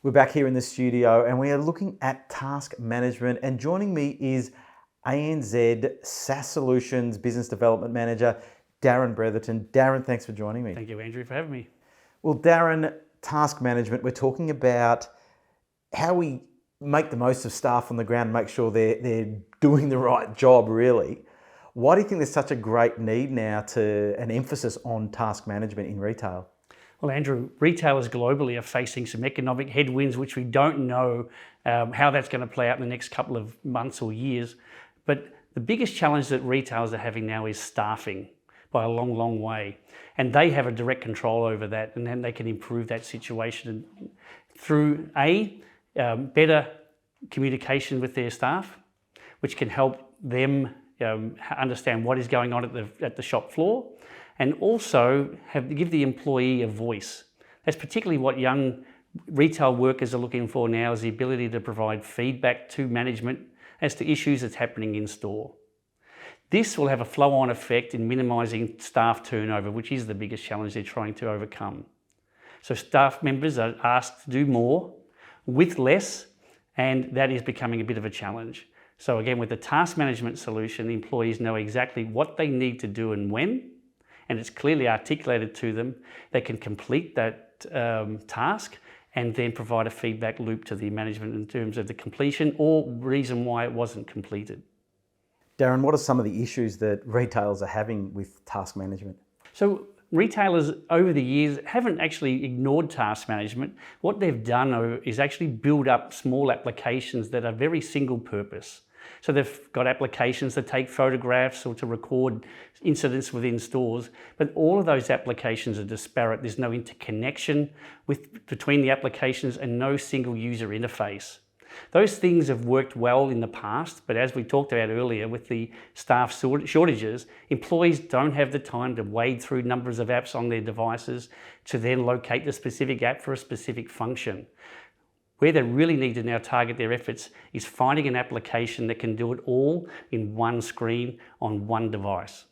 We're back here in the studio and we are looking at task management, and joining me is ANZ SaaS Solutions Business Development Manager, Darren Bretherton. Darren, thanks for joining me. Thank you, Andrew, for having me. Well, Darren, task management, we're talking about how we make the most of staff on the ground and make sure they're doing the right job, really. Why do you think there's such a great need now to an emphasis on task management in retail? Well, Andrew, retailers globally are facing some economic headwinds, which we don't know how that's going to play out in the next couple of months or years. But the biggest challenge that retailers are having now is staffing by a long, long way. And they have a direct control over that, and then they can improve that situation through better communication with their staff, which can help them understand what is going on at the shop floor, and also give the employee a voice. That's particularly what young retail workers are looking for now, is the ability to provide feedback to management as to issues that's happening in store. This will have a flow-on effect in minimising staff turnover, which is the biggest challenge they're trying to overcome. So staff members are asked to do more with less, and that is becoming a bit of a challenge. So again, with the task management solution, the employees know exactly what they need to do and when, and it's clearly articulated to them. They can complete that task and then provide a feedback loop to the management in terms of the completion or reason why it wasn't completed. Darren, what are some of the issues that retailers are having with task management? So retailers over the years haven't actually ignored task management. What they've done is actually build up small applications that are very single purpose. So they've got applications that take photographs or to record incidents within stores, but all of those applications are disparate. There's no interconnection between the applications and no single user interface. Those things have worked well in the past, but as we talked about earlier with the staff shortages, employees don't have the time to wade through numbers of apps on their devices to then locate the specific app for a specific function. Where they really need to now target their efforts is finding an application that can do it all in one screen on one device.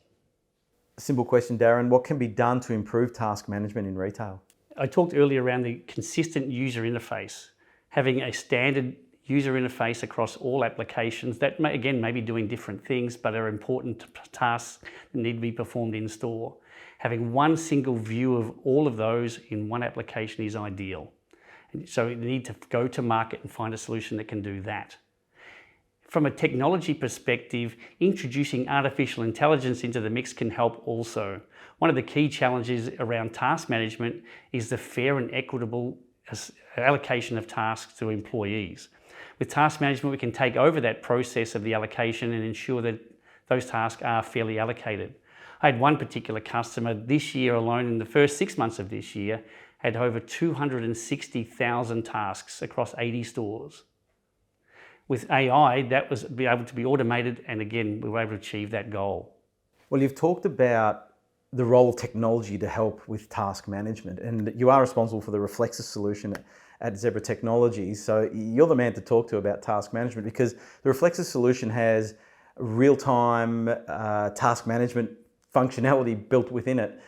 Simple question, Darren. What can be done to improve task management in retail? I talked earlier around the consistent user interface, having a standard user interface across all applications that may be doing different things but are important tasks that need to be performed in store. Having one single view of all of those in one application is ideal. So you need to go to market and find a solution that can do that. From a technology perspective, introducing artificial intelligence into the mix can help also. One of the key challenges around task management is the fair and equitable allocation of tasks to employees. With task management, we can take over that process of the allocation and ensure that those tasks are fairly allocated. I had one particular customer this year alone, in the first 6 months of this year, had over 260,000 tasks across 80 stores. With AI, that was able to be automated, and again, we were able to achieve that goal. Well, you've talked about the role of technology to help with task management, and you are responsible for the Reflexis solution at Zebra Technologies. So you're the man to talk to about task management, because the Reflexis solution has real-time task management functionality built within it.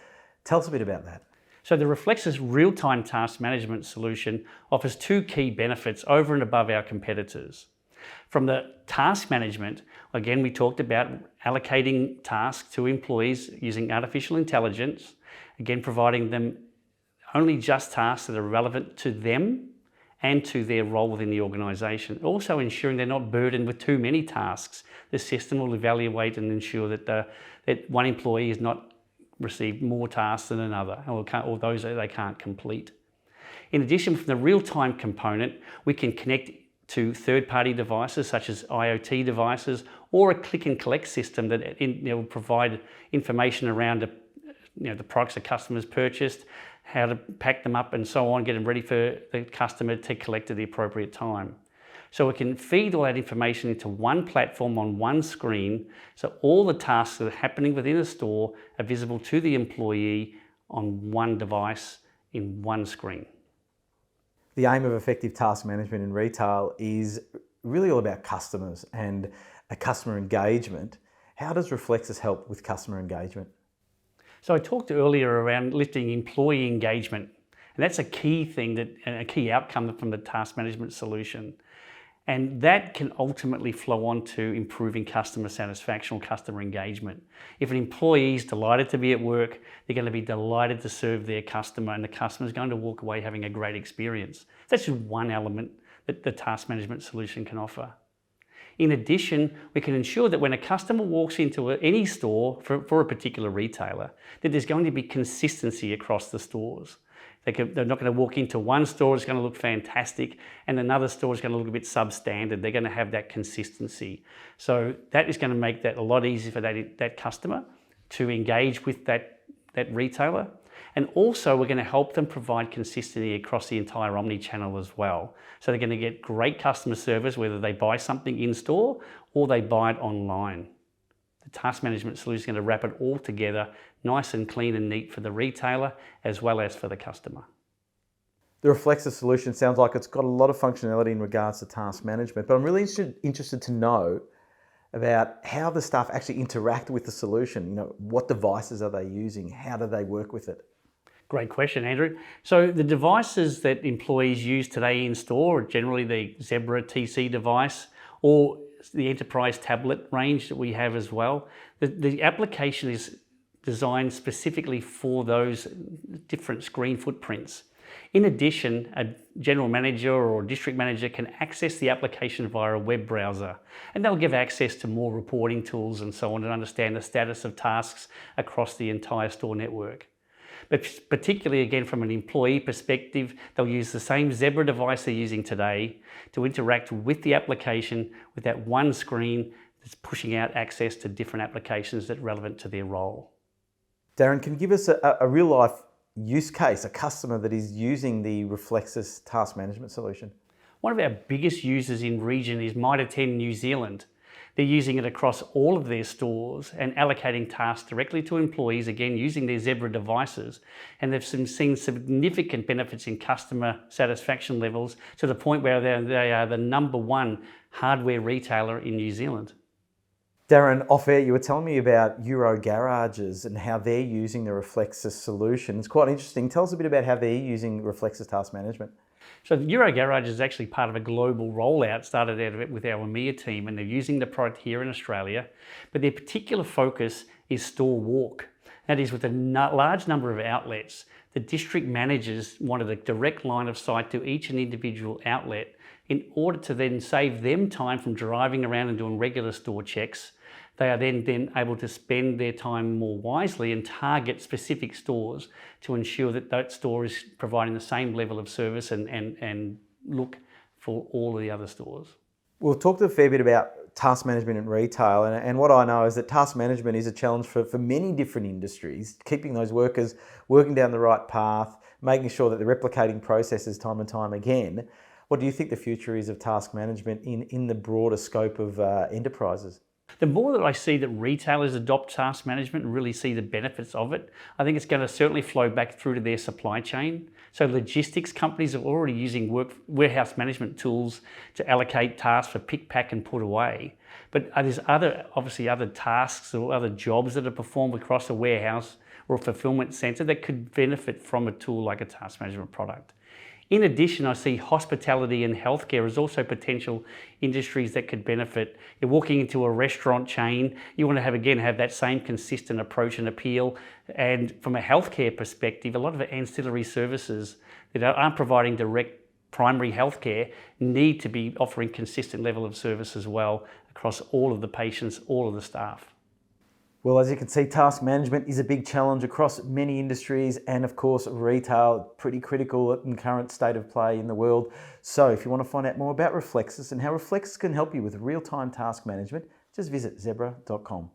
Tell us a bit about that. So the Reflexis real-time task management solution offers two key benefits over and above our competitors. From the task management, again, we talked about allocating tasks to employees using artificial intelligence, again, providing them only just tasks that are relevant to them and to their role within the organisation. Also ensuring they're not burdened with too many tasks. The system will evaluate and ensure that one employee is not received more tasks than another, or those that they can't complete. In addition, from the real-time component, we can connect to third-party devices such as IoT devices, or a click and collect system that will provide information around the products the customers purchased, how to pack them up and so on, get them ready for the customer to collect at the appropriate time. So we can feed all that information into one platform on one screen, so all the tasks that are happening within a store are visible to the employee on one device in one screen. The aim of effective task management in retail is really all about customers and customer engagement. How does Reflexis help with customer engagement? So I talked earlier around lifting employee engagement And that's a key thing, a key outcome from the task management solution. And that can ultimately flow on to improving customer satisfaction or customer engagement. If an employee is delighted to be at work, they're going to be delighted to serve their customer, and the customer is going to walk away having a great experience. That's just one element that the task management solution can offer. In addition, we can ensure that when a customer walks into any store for a particular retailer, that there's going to be consistency across the stores. They're not going to walk into one store, it's going to look fantastic, and another store is going to look a bit substandard. They're going to have that consistency. So that is going to make that a lot easier for that customer to engage with that retailer. And also we're going to help them provide consistency across the entire omni-channel as well. So they're going to get great customer service whether they buy something in store or they buy it online. The task management solution is going to wrap it all together, nice and clean and neat for the retailer as well as for the customer. The Reflexis solution sounds like it's got a lot of functionality in regards to task management, but I'm really interested to know about how the staff actually interact with the solution. You know, what devices are they using? How do they work with it? Great question, Andrew. So the devices that employees use today in store are generally the Zebra TC device or the enterprise tablet range that we have as well. The application is designed specifically for those different screen footprints. In addition, a general manager or district manager can access the application via a web browser, and they'll give access to more reporting tools and so on and understand the status of tasks across the entire store network. But particularly, again, from an employee perspective, they'll use the same Zebra device they're using today to interact with the application with that one screen that's pushing out access to different applications that are relevant to their role. Darren, can you give us a real life use case, a customer that is using the Reflexis task management solution? One of our biggest users in region is Mitre 10 New Zealand. They're using it across all of their stores and allocating tasks directly to employees, again, using their Zebra devices. And they've seen significant benefits in customer satisfaction levels to the point where they are the #1 hardware retailer in New Zealand. Darren, off air, you were telling me about Euro garages and how they're using the Reflexis solution. It's quite interesting. Tell us a bit about how they're using Reflexis task management. So the Euro Garage is actually part of a global rollout, started out of it with our EMEA team, and they're using the product here in Australia, but their particular focus is store walk. That is, with a large number of outlets, the district managers wanted a direct line of sight to each and individual outlet in order to then save them time from driving around and doing regular store checks. They are then able to spend their time more wisely and target specific stores to ensure that that store is providing the same level of service and look for all of the other stores. We've talked a fair bit about task management in retail, and what I know is that task management is a challenge for many different industries, keeping those workers working down the right path, making sure that they're replicating processes time and time again. What do you think the future is of task management in the broader scope of enterprises? The more that I see that retailers adopt task management and really see the benefits of it, I think it's going to certainly flow back through to their supply chain. So logistics companies are already using warehouse management tools to allocate tasks for pick, pack and put away. But there's obviously other tasks or other jobs that are performed across a warehouse or a fulfillment center that could benefit from a tool like a task management product. In addition, I see hospitality and healthcare as also potential industries that could benefit. You're walking into a restaurant chain, you want to have that same consistent approach and appeal. And from a healthcare perspective, a lot of ancillary services that aren't providing direct primary healthcare need to be offering consistent level of service as well across all of the patients, all of the staff. Well, as you can see, task management is a big challenge across many industries, and of course retail, pretty critical in current state of play in the world. So if you want to find out more about Reflexis and how Reflexis can help you with real-time task management, just visit zebra.com.